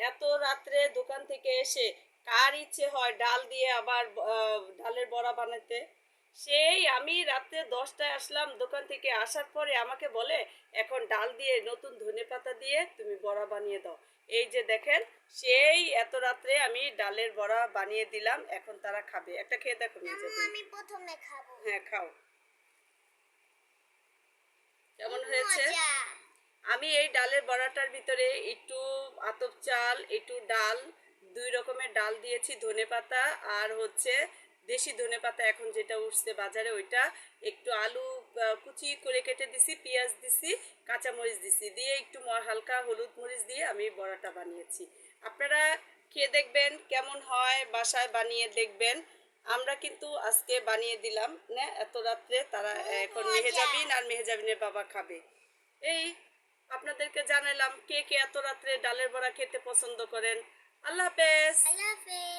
এত রাত্রে দোকান থেকে এসে কার ইচ্ছে হয় ডাল দিয়ে আবার ডালের বড়া বানাতে? সেই আমি রাত্রে 10টায় আসলাম দোকান থেকে, আসার পরে আমাকে বলে এখন ডাল দিয়ে নতুন ধনেপাতা দিয়ে তুমি বড়া বানিয়ে দাও। এই যে দেখেন, সেই এত রাত্রে আমি ডালের বড়া বানিয়ে দিলাম, এখন তারা খাবে। একটা খেয়ে দেখো নিজে। আমি প্রথমে খাবো। হ্যাঁ, খাও। কেমন হয়েছে? আমি এই ডালের বড়াটার ভিতরে একটু আতপ চাল, একটু ডাল, 2 রকমের ডাল দিয়েছি, ধনেপাতা আর হচ্ছে দেশি ধনেপাতা এখন যেটা উঠছে বাজারে ওইটা, একটু আলু কুচি করে কেটে দিছি, পেঁয়াজ দিছি, কাঁচামরিচ দিছি, দিয়ে একটু হালকা হলুদ মরিচ দিয়ে আমি বড়াটা বানিয়েছি। আপনারা খেয়ে দেখবেন কেমন হয়, বাসায় বানিয়ে দেখবেন। আমরা কিন্তু আজকে বানিয়ে দিলাম না এত রাত্রে, তারা এখন মেহেজাবিন আর মেহেজাবিনের বাবা খাবে। এই আপনাদেরকে জানালাম কে কে এত রাত্রে ডালের বড়া খেতে পছন্দ করেন। আল্লাহ হাফেজ। আল্লাহ হাফেজ।